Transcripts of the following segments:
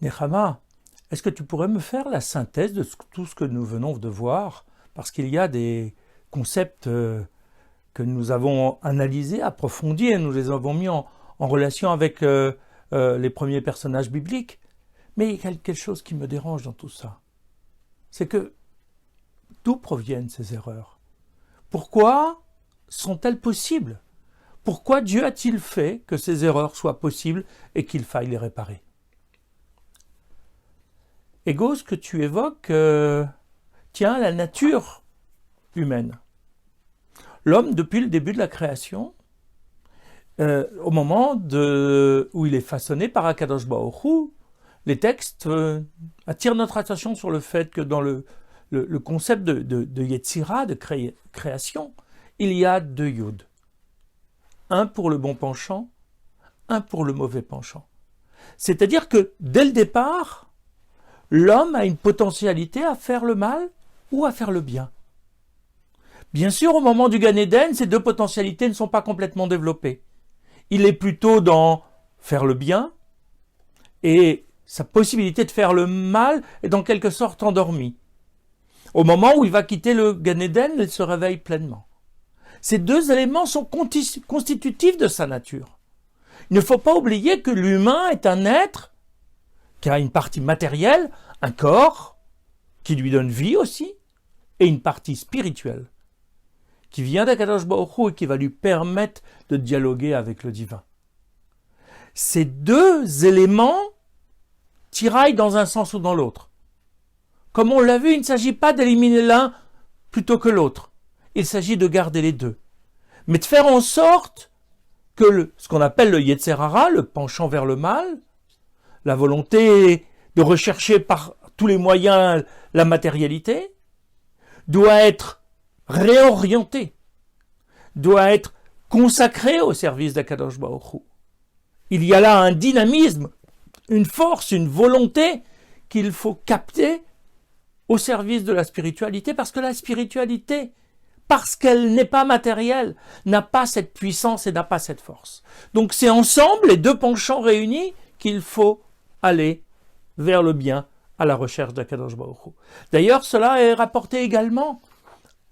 Nechama, est-ce que tu pourrais me faire la synthèse de tout ce que nous venons de voir? Parce qu'il y a des concepts que nous avons analysés, approfondis, et nous les avons mis en relation avec les premiers personnages bibliques. Mais il y a quelque chose qui me dérange dans tout ça. C'est que d'où proviennent ces erreurs? Pourquoi sont-elles possibles? Pourquoi Dieu a-t-il fait que ces erreurs soient possibles et qu'il faille les réparer? Ego, ce que tu évoques tient à la nature humaine. L'homme, depuis le début de la création, au moment où il est façonné par Akadosh Baruch Hu, les textes attirent notre attention sur le fait que dans le concept de Yetzira, de création, il y a deux Yud. Un pour le bon penchant, un pour le mauvais penchant. C'est-à-dire que dès le départ, l'homme a une potentialité à faire le mal ou à faire le bien. Bien sûr, au moment du Gan Eden, ces deux potentialités ne sont pas complètement développées. Il est plutôt dans faire le bien et sa possibilité de faire le mal est en quelque sorte endormie. Au moment où il va quitter le Gan Eden, il se réveille pleinement. Ces deux éléments sont constitutifs de sa nature. Il ne faut pas oublier que l'humain est un être qui a une partie matérielle, un corps, qui lui donne vie aussi, et une partie spirituelle, qui vient d'Akadosh Baruch Hu et qui va lui permettre de dialoguer avec le divin. Ces deux éléments tiraillent dans un sens ou dans l'autre. Comme on l'a vu, il ne s'agit pas d'éliminer l'un plutôt que l'autre. Il s'agit de garder les deux. Mais de faire en sorte que ce qu'on appelle le Yetzer Hara, le penchant vers le mal, la volonté de rechercher par tous les moyens la matérialité, doit être réorienté, doit être consacré au service d'Akadosh Baruch Hu. Il y a là un dynamisme, une force, une volonté qu'il faut capter au service de la spiritualité, parce que la spiritualité, parce qu'elle n'est pas matérielle, n'a pas cette puissance et n'a pas cette force. Donc c'est ensemble, les deux penchants réunis, qu'il faut aller vers le bien à la recherche d'Akadosh Baruch Hu. D'ailleurs, cela est rapporté également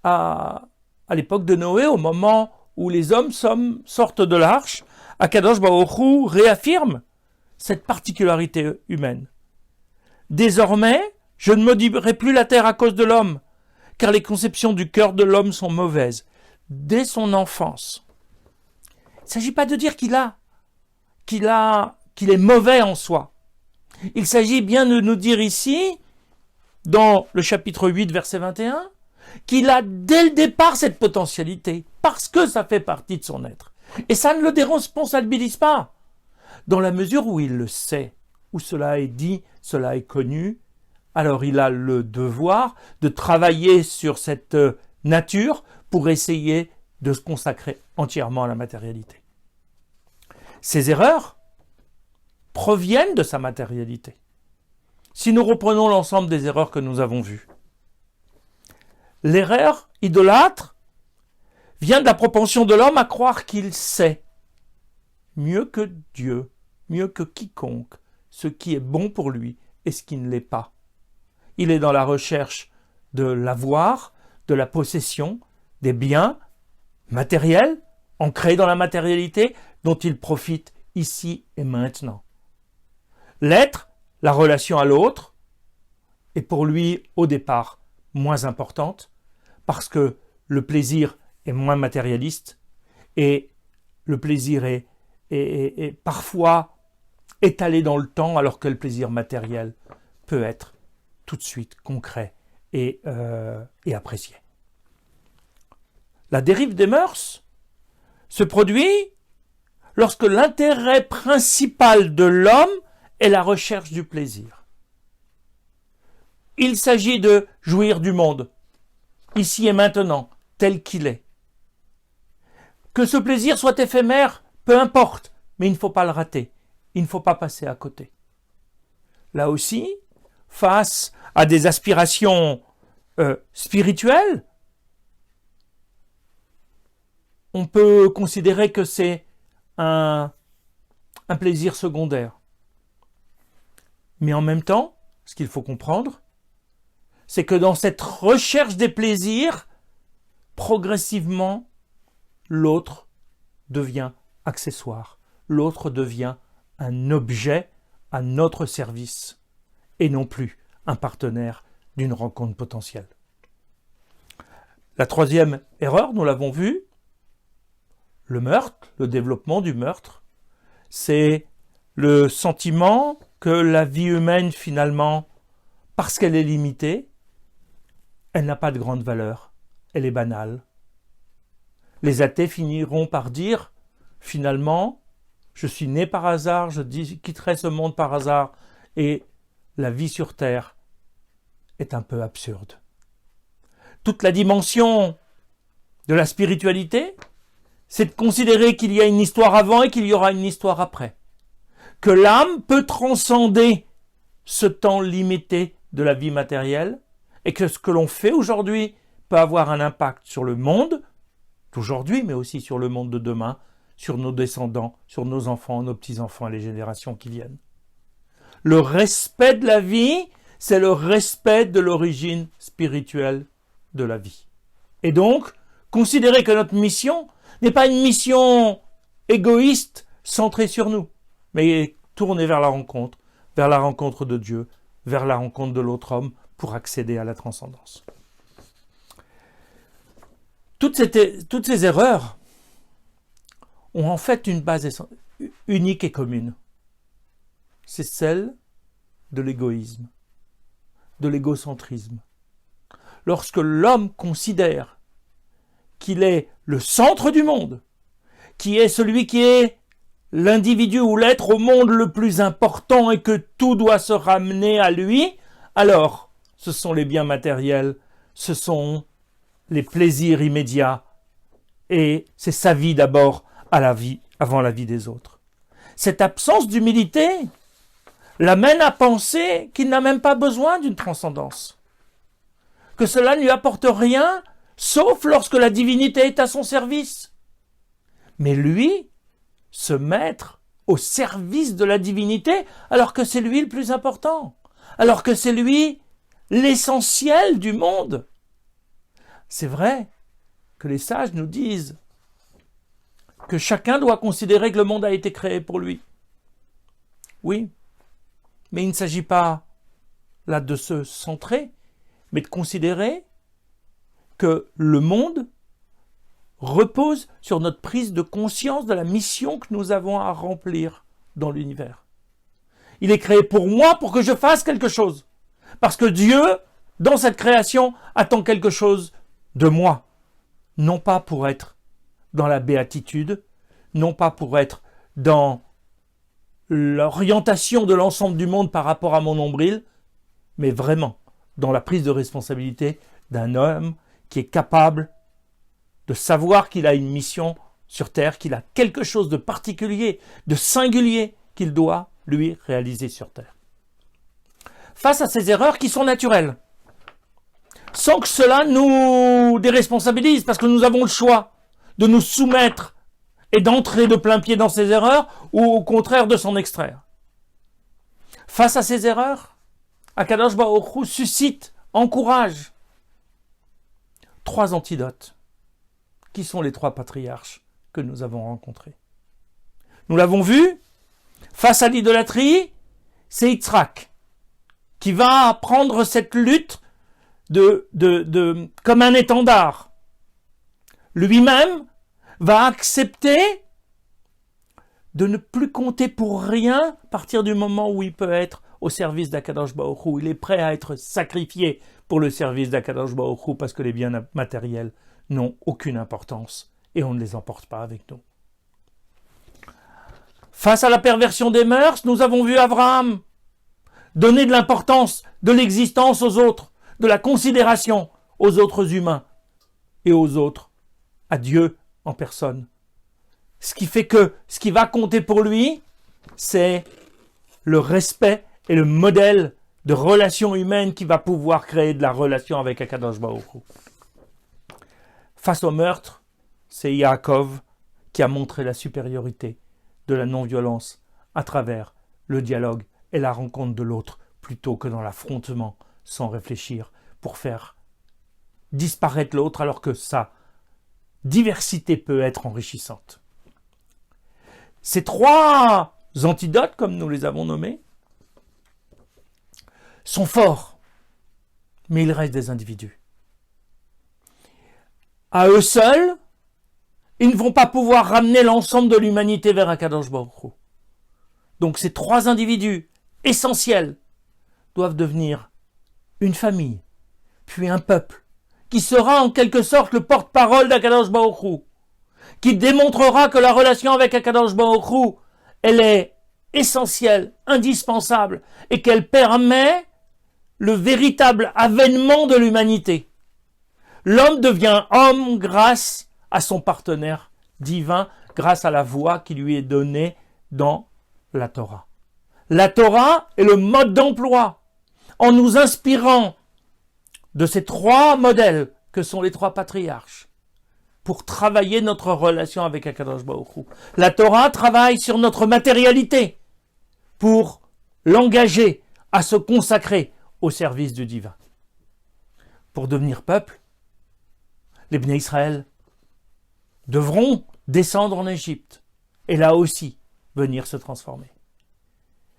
à l'époque de Noé, au moment où les hommes sortent de l'arche. Akadosh Baruch Hu réaffirme cette particularité humaine. Désormais, je ne maudirai plus la terre à cause de l'homme, car les conceptions du cœur de l'homme sont mauvaises, dès son enfance. Il ne s'agit pas de dire qu'il est mauvais en soi. Il s'agit bien de nous dire ici, dans le chapitre 8, verset 21, qu'il a dès le départ cette potentialité, parce que ça fait partie de son être. Et ça ne le déresponsabilise pas, dans la mesure où il le sait, où cela est dit, cela est connu. Alors il a le devoir de travailler sur cette nature pour essayer de se consacrer entièrement à la matérialité. Ces erreurs proviennent de sa matérialité. Si nous reprenons l'ensemble des erreurs que nous avons vues, l'erreur idolâtre vient de la propension de l'homme à croire qu'il sait mieux que Dieu, mieux que quiconque, ce qui est bon pour lui et ce qui ne l'est pas. Il est dans la recherche de l'avoir, de la possession, des biens matériels, ancrés dans la matérialité, dont il profite ici et maintenant. L'être, la relation à l'autre, est pour lui, au départ, moins importante, parce que le plaisir est moins matérialiste, et le plaisir est parfois étalé dans le temps, alors que le plaisir matériel peut être tout de suite concret et apprécié. La dérive des mœurs se produit lorsque l'intérêt principal de l'homme est la recherche du plaisir. Il s'agit de jouir du monde, ici et maintenant, tel qu'il est. Que ce plaisir soit éphémère, peu importe, mais il ne faut pas le rater, il ne faut pas passer à côté. Là aussi, face à des aspirations spirituelles, on peut considérer que c'est un plaisir secondaire. Mais en même temps, ce qu'il faut comprendre, c'est que dans cette recherche des plaisirs, progressivement, l'autre devient accessoire. L'autre devient un objet à notre service et non plus un partenaire d'une rencontre potentielle. La troisième erreur, nous l'avons vu, le meurtre, le développement du meurtre, c'est le sentiment que la vie humaine, finalement, parce qu'elle est limitée, elle n'a pas de grande valeur, elle est banale. Les athées finiront par dire, finalement, je suis né par hasard, je quitterai ce monde par hasard, et la vie sur Terre est un peu absurde. Toute la dimension de la spiritualité, c'est de considérer qu'il y a une histoire avant et qu'il y aura une histoire après. Que l'âme peut transcender ce temps limité de la vie matérielle et que ce que l'on fait aujourd'hui peut avoir un impact sur le monde d'aujourd'hui, mais aussi sur le monde de demain, sur nos descendants, sur nos enfants, nos petits-enfants et les générations qui viennent. Le respect de la vie, c'est le respect de l'origine spirituelle de la vie. Et donc, considérer que notre mission n'est pas une mission égoïste, centrée sur nous, mais tournée vers la rencontre de Dieu, vers la rencontre de l'autre homme, pour accéder à la transcendance. Toutes ces erreurs ont en fait une base unique et commune. C'est celle de l'égoïsme, de l'égocentrisme. Lorsque l'homme considère qu'il est le centre du monde, qui est celui qui est l'individu ou l'être au monde le plus important et que tout doit se ramener à lui, alors ce sont les biens matériels, ce sont les plaisirs immédiats et c'est sa vie d'abord avant la vie des autres. Cette absence d'humilité l'amène à penser qu'il n'a même pas besoin d'une transcendance, que cela ne lui apporte rien, sauf lorsque la divinité est à son service. Mais lui, se mettre au service de la divinité, alors que c'est lui le plus important, alors que c'est lui l'essentiel du monde. C'est vrai que les sages nous disent que chacun doit considérer que le monde a été créé pour lui. Oui, mais il ne s'agit pas là de se centrer, mais de considérer que le monde repose sur notre prise de conscience de la mission que nous avons à remplir dans l'univers. Il est créé pour moi, pour que je fasse quelque chose. Parce que Dieu, dans cette création, attend quelque chose de moi. Non pas pour être dans la béatitude, non pas pour être dans l'orientation de l'ensemble du monde par rapport à mon nombril, mais vraiment dans la prise de responsabilité d'un homme qui est capable de savoir qu'il a une mission sur Terre, qu'il a quelque chose de particulier, de singulier qu'il doit, lui, réaliser sur Terre. Face à ces erreurs qui sont naturelles, sans que cela nous déresponsabilise, parce que nous avons le choix de nous soumettre et d'entrer de plein pied dans ces erreurs, ou au contraire de s'en extraire. Face à ces erreurs, Akadosh Baruch Hu suscite, encourage 3 antidotes. Qui sont les 3 patriarches que nous avons rencontrés? Nous l'avons vu, face à l'idolâtrie, c'est Yitzhak qui va prendre cette lutte comme un étendard. Lui-même va accepter de ne plus compter pour rien à partir du moment où il peut être au service d'Akadosh Baruch Hu. Il est prêt à être sacrifié pour le service d'Akadosh Baruch Hu parce que les biens matériels n'ont aucune importance et on ne les emporte pas avec nous. Face à la perversion des mœurs, nous avons vu Abraham donner de l'importance, de l'existence aux autres, de la considération aux autres humains et aux autres, à Dieu en personne. Ce qui fait que ce qui va compter pour lui, c'est le respect et le modèle de relation humaine qui va pouvoir créer de la relation avec Akadosh Baruch Hu. Face au meurtre, c'est Yaakov qui a montré la supériorité de la non-violence à travers le dialogue et la rencontre de l'autre plutôt que dans l'affrontement sans réfléchir pour faire disparaître l'autre alors que sa diversité peut être enrichissante. Ces 3 antidotes, comme nous les avons nommés, sont forts, mais il reste des individus. À eux seuls, ils ne vont pas pouvoir ramener l'ensemble de l'humanité vers Akadosh Baruch Hu. Donc ces 3 individus essentiels doivent devenir une famille, puis un peuple, qui sera en quelque sorte le porte-parole d'Akadosh Baruch Hu, qui démontrera que la relation avec Akadosh Baruch Hu, elle est essentielle, indispensable, et qu'elle permet le véritable avènement de l'humanité. L'homme devient homme grâce à son partenaire divin, grâce à la voie qui lui est donnée dans la Torah. La Torah est le mode d'emploi. En nous inspirant de ces 3 modèles que sont les 3 patriarches, pour travailler notre relation avec Akadosh Baruch Hu. La Torah travaille sur notre matérialité pour l'engager à se consacrer au service du divin. Pour devenir peuple, les Bnei Israël devront descendre en Égypte et là aussi venir se transformer.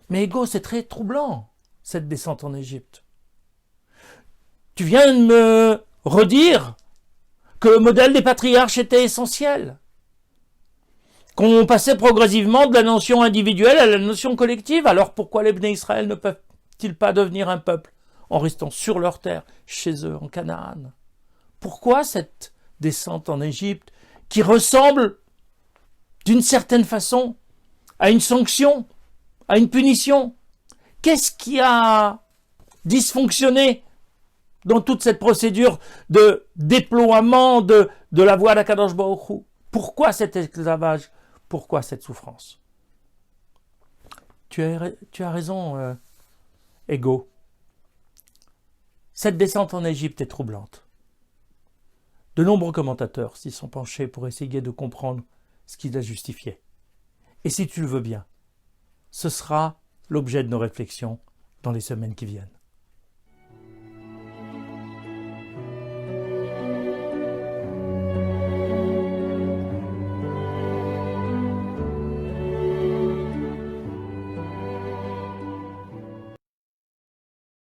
Mais Ego, c'est très troublant, cette descente en Égypte. Tu viens de me redire que le modèle des patriarches était essentiel, qu'on passait progressivement de la notion individuelle à la notion collective. Alors pourquoi les Bnei Israël ne peuvent-ils pas devenir un peuple en restant sur leur terre, chez eux, en Canaan? Pourquoi cette descente en Égypte qui ressemble d'une certaine façon à une sanction, à une punition? Qu'est-ce qui a dysfonctionné dans toute cette procédure de déploiement de la voie d'Akadosh Baruch Hu? Pourquoi cet esclavage? Pourquoi cette souffrance? Tu as raison, Ego. Cette descente en Égypte est troublante. De nombreux commentateurs s'y sont penchés pour essayer de comprendre ce qui la justifiait. Et si tu le veux bien, ce sera l'objet de nos réflexions dans les semaines qui viennent.